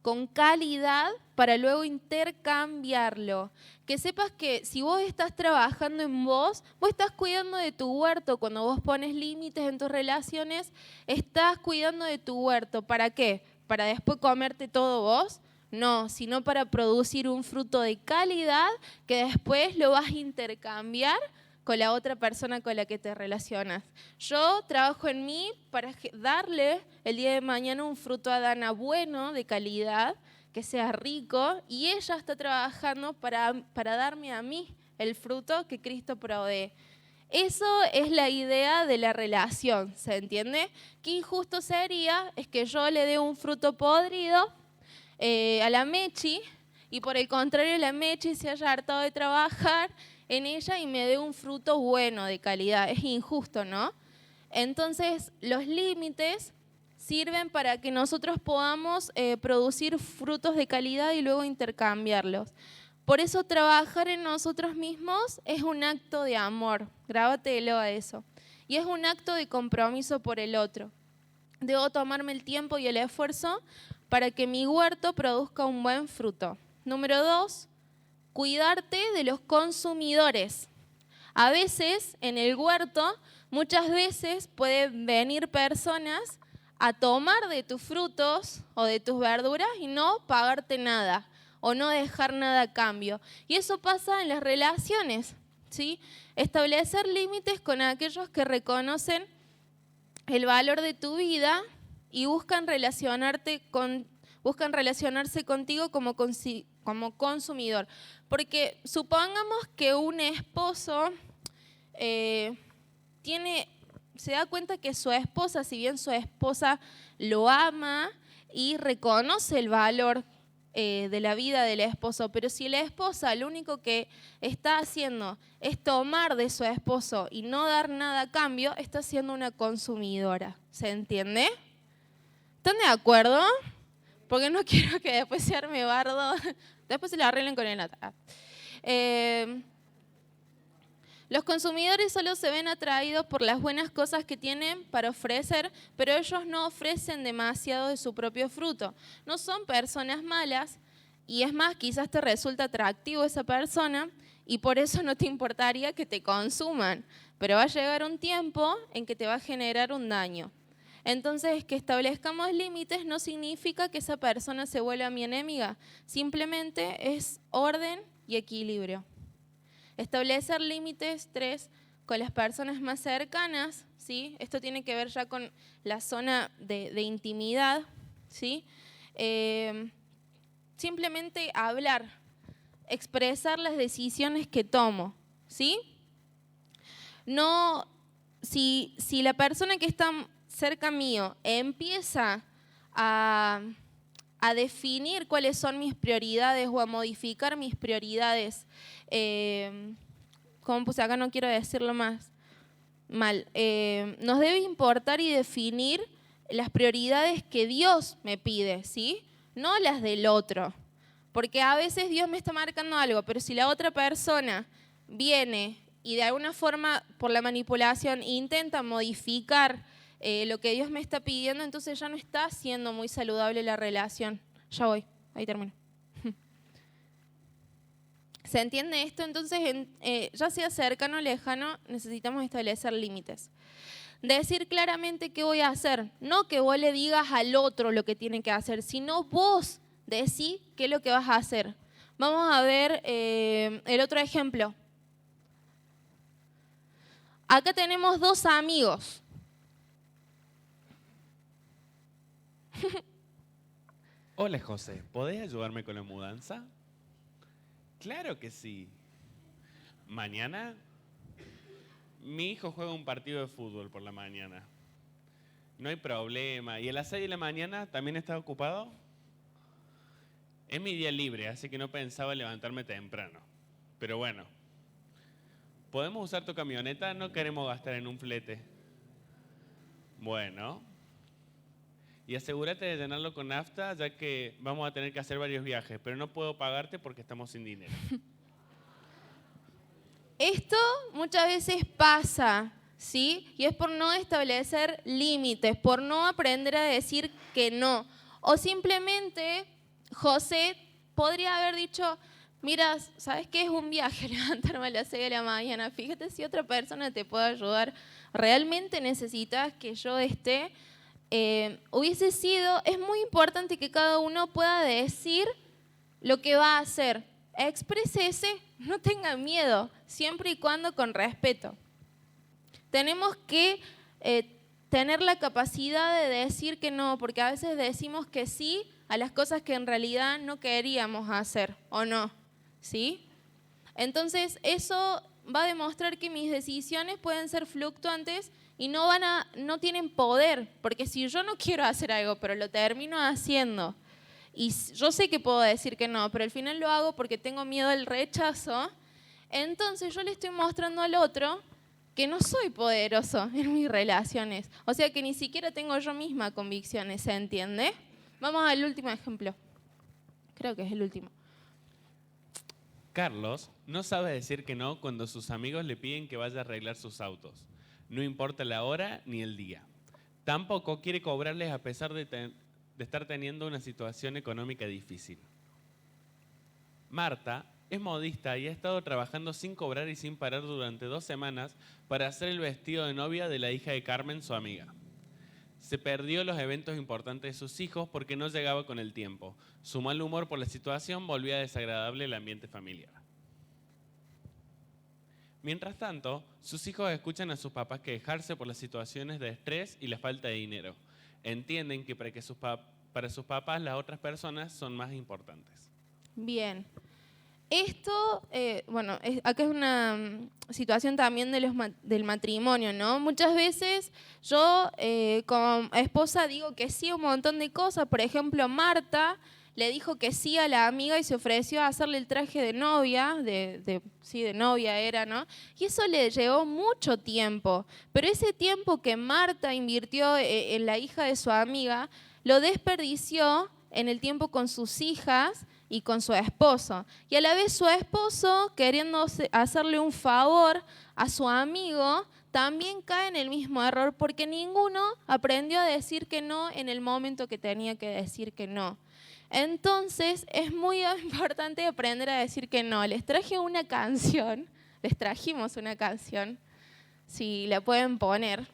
con calidad, para luego intercambiarlo. Que sepas que si vos estás trabajando en vos estás cuidando de tu huerto. Cuando vos pones límites en tus relaciones, estás cuidando de tu huerto. ¿Para qué? ¿Para después comerte todo vos? No, sino para producir un fruto de calidad que después lo vas a intercambiar con la otra persona con la que te relacionas. Yo trabajo en mí para darle el día de mañana un fruto a Dana bueno, de calidad, que sea rico, y ella está trabajando para darme a mí el fruto que Cristo provee. Eso es la idea de la relación, ¿se entiende? Qué injusto sería es que yo le dé un fruto podrido a la Mechi, y por el contrario la Mechi se haya hartado de trabajar en ella y me dé un fruto bueno, de calidad. Es injusto, ¿no? Entonces, los límites sirven para que nosotros podamos producir frutos de calidad y luego intercambiarlos. Por eso trabajar en nosotros mismos es un acto de amor, grábatelo a eso. Y es un acto de compromiso por el otro. Debo tomarme el tiempo y el esfuerzo para que mi huerto produzca un buen fruto, Número 2, cuidarte de los consumidores. A veces en el huerto, muchas veces pueden venir personas a tomar de tus frutos o de tus verduras y no pagarte nada o no dejar nada a cambio. Y eso pasa en las relaciones, ¿sí? Establecer límites con aquellos que reconocen el valor de tu vida y buscan relacionarse contigo como consumidor. Porque supongamos que un esposo se da cuenta que su esposa, si bien su esposa lo ama y reconoce el valor de la vida del esposo, pero si la esposa lo único que está haciendo es tomar de su esposo y no dar nada a cambio, está siendo una consumidora. ¿Se entiende? ¿Están de acuerdo? Porque no quiero que después se arme bardo. Después se lo arreglen con el nata. Los consumidores solo se ven atraídos por las buenas cosas que tienen para ofrecer, pero ellos no ofrecen demasiado de su propio fruto. No son personas malas y es más, quizás te resulta atractivo esa persona y por eso no te importaría que te consuman, pero va a llegar un tiempo en que te va a generar un daño. Entonces, que establezcamos límites no significa que esa persona se vuelva mi enemiga, simplemente es orden y equilibrio. Establecer límites, 3, con las personas más cercanas, ¿sí? Esto tiene que ver ya con la zona de intimidad, ¿sí? Simplemente hablar, expresar las decisiones que tomo, ¿sí? No, si la persona que está cerca mío empieza a definir cuáles son mis prioridades o a modificar mis prioridades, como puse acá, no quiero decirlo más mal, nos debe importar y definir las prioridades que Dios me pide, ¿sí? No las del otro, porque a veces Dios me está marcando algo, pero si la otra persona viene y de alguna forma por la manipulación intenta modificar lo que Dios me está pidiendo, entonces ya no está siendo muy saludable la relación. Ya voy, ahí termino. ¿Se entiende esto? Entonces, ya sea cercano o lejano, necesitamos establecer límites. Decir claramente qué voy a hacer, no que vos le digas al otro lo que tiene que hacer, sino vos decís qué es lo que vas a hacer. Vamos a ver el otro ejemplo. Acá tenemos 2 amigos. Hola José, ¿podés ayudarme con la mudanza? Claro que sí. Mañana mi hijo juega un partido de fútbol por la mañana. No hay problema. ¿Y a las 6 de la mañana también está ocupado? Es mi día libre, así que no pensaba levantarme temprano. Pero bueno, ¿podemos usar tu camioneta? No queremos gastar en un flete. Bueno. Y asegúrate de llenarlo con nafta, ya que vamos a tener que hacer varios viajes, pero no puedo pagarte porque estamos sin dinero. Esto muchas veces pasa, ¿sí? Y es por no establecer límites, por no aprender a decir que no. O simplemente José podría haber dicho, mira, ¿sabes qué es un viaje levantarme a las 6 de la mañana? Fíjate si otra persona te puede ayudar. ¿Realmente necesitas que yo esté? Hubiese sido, es muy importante que cada uno pueda decir lo que va a hacer. Exprésese, no tenga miedo, siempre y cuando con respeto. Tenemos que tener la capacidad de decir que no, porque a veces decimos que sí a las cosas que en realidad no queríamos hacer, ¿o no? ¿Sí? Entonces, eso va a demostrar que mis decisiones pueden ser fluctuantes y no tienen poder, porque si yo no quiero hacer algo, pero lo termino haciendo, y yo sé que puedo decir que no, pero al final lo hago porque tengo miedo al rechazo, entonces yo le estoy mostrando al otro que no soy poderoso en mis relaciones. O sea que ni siquiera tengo yo misma convicciones, ¿se entiende? Vamos al último ejemplo. Creo que es el último. Carlos no sabe decir que no cuando sus amigos le piden que vaya a arreglar sus autos. No importa la hora ni el día. Tampoco quiere cobrarles a pesar de estar teniendo una situación económica difícil. Marta es modista y ha estado trabajando sin cobrar y sin parar durante 2 semanas para hacer el vestido de novia de la hija de Carmen, su amiga. Se perdió los eventos importantes de sus hijos porque no llegaba con el tiempo. Su mal humor por la situación volvía desagradable el ambiente familiar. Mientras tanto, sus hijos escuchan a sus papás quejarse por las situaciones de estrés y la falta de dinero. Entienden que para sus papás las otras personas son más importantes. Bien. Esto, acá es una situación también del matrimonio, ¿no? Muchas veces yo como esposa digo que sí a un montón de cosas. Por ejemplo, Marta le dijo que sí a la amiga y se ofreció a hacerle el traje de novia, de novia era, ¿no? Y eso le llevó mucho tiempo. Pero ese tiempo que Marta invirtió en la hija de su amiga, lo desperdició en el tiempo con sus hijas y con su esposo. Y a la vez su esposo, queriendo hacerle un favor a su amigo, también cae en el mismo error porque ninguno aprendió a decir que no en el momento que tenía que decir que no. Entonces es muy importante aprender a decir que no. Les trajimos una canción, si la pueden poner.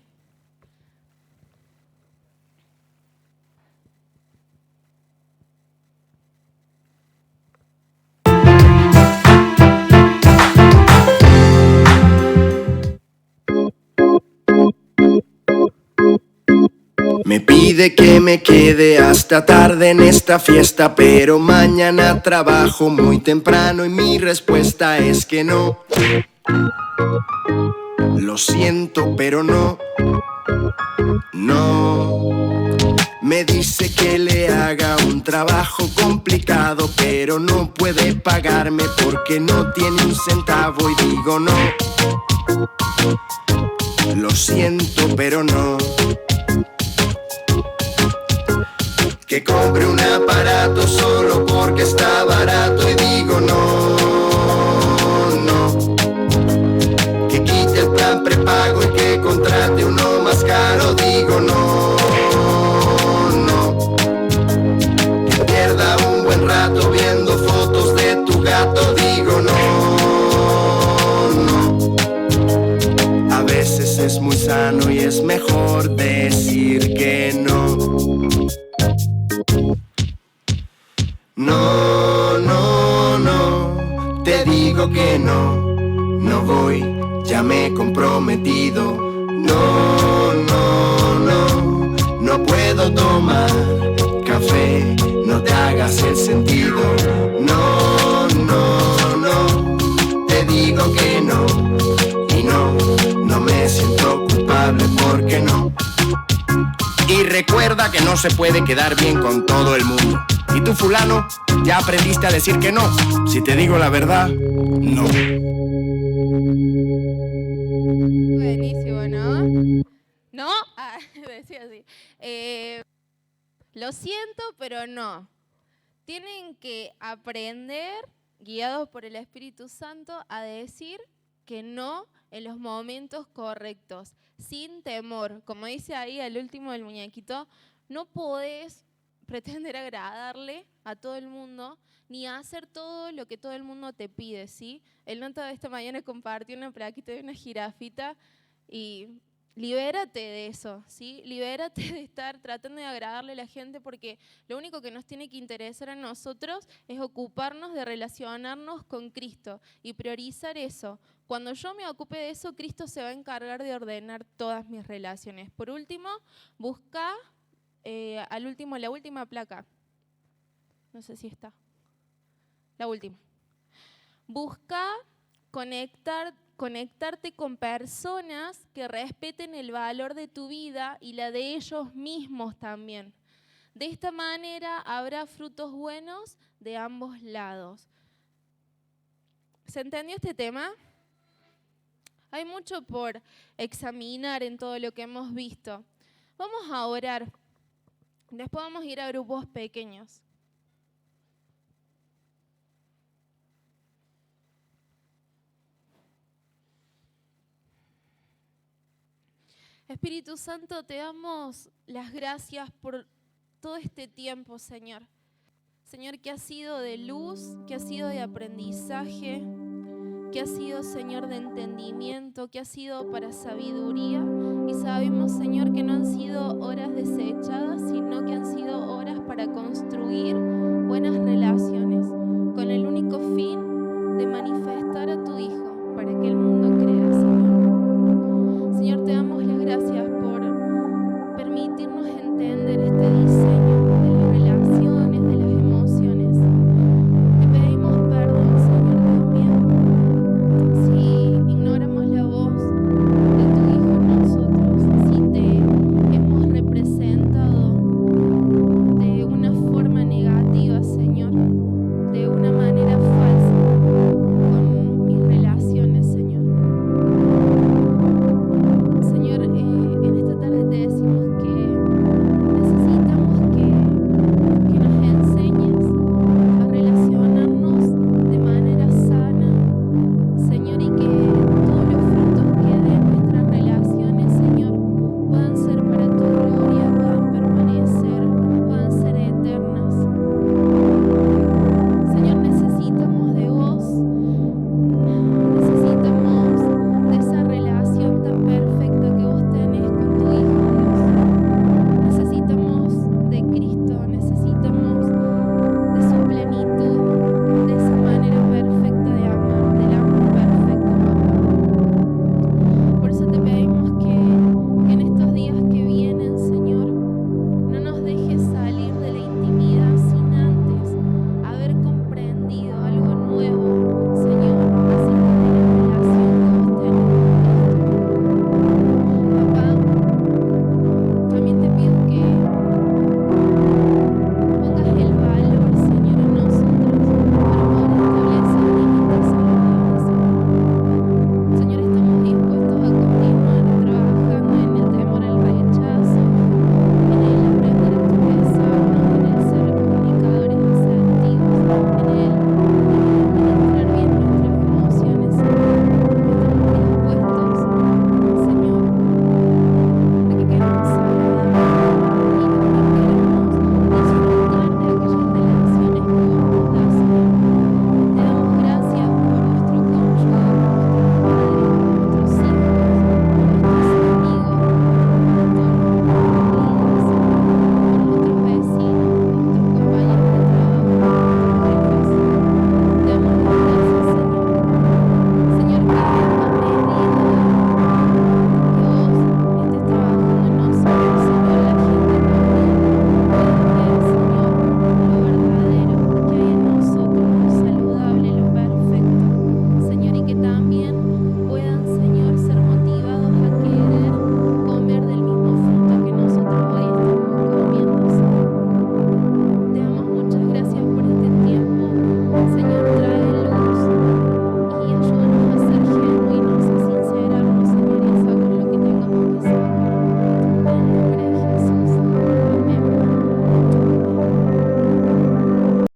Me pide que me quede hasta tarde en esta fiesta, pero mañana trabajo muy temprano y mi respuesta es que no. Lo siento, pero no. No. Me dice que le haga un trabajo complicado, pero no puede pagarme porque no tiene un centavo y digo no. Lo siento, pero no. Que compre un aparato solo porque está barato y digo no, no. Que quite el plan prepago y que contrate uno más caro, digo no, no. Que pierda un buen rato viendo fotos de tu gato, digo no, no. A veces es muy sano y es mejor decir que no. No, no, no, te digo que no, no voy, ya me he comprometido. No, no, no, no puedo tomar café, no te hagas el sentido. No, no, no, te digo que no, y no, no me siento culpable porque no. Y recuerda que no se puede quedar bien con todo el mundo. Y tú, fulano, ya aprendiste a decir que no. Si te digo la verdad, no. Buenísimo, ¿no? ¿No? Decía así. Lo siento, pero no. Tienen que aprender, guiados por el Espíritu Santo, a decir que no en los momentos correctos, sin temor. Como dice ahí al último del muñequito, no podés pretender agradarle a todo el mundo, ni hacer todo lo que todo el mundo te pide, ¿sí? El nota de esta mañana compartió una plaquita de una jirafita y libérate de eso, ¿sí? Libérate de estar tratando de agradarle a la gente porque lo único que nos tiene que interesar a nosotros es ocuparnos de relacionarnos con Cristo y priorizar eso. Cuando yo me ocupe de eso, Cristo se va a encargar de ordenar todas mis relaciones. Por último, busca la última placa. No sé si está. La última. Busca conectarte con personas que respeten el valor de tu vida y la de ellos mismos también. De esta manera habrá frutos buenos de ambos lados. ¿Se entendió este tema? Hay mucho por examinar en todo lo que hemos visto. Vamos a orar. Después vamos a ir a grupos pequeños. Espíritu Santo, te damos las gracias por todo este tiempo, Señor. Señor, que ha sido de luz, que ha sido de aprendizaje, que ha sido, Señor, de entendimiento, que ha sido para sabiduría. Y sabemos, Señor, que no han sido horas desechadas, sino que han sido horas para construir buenas relaciones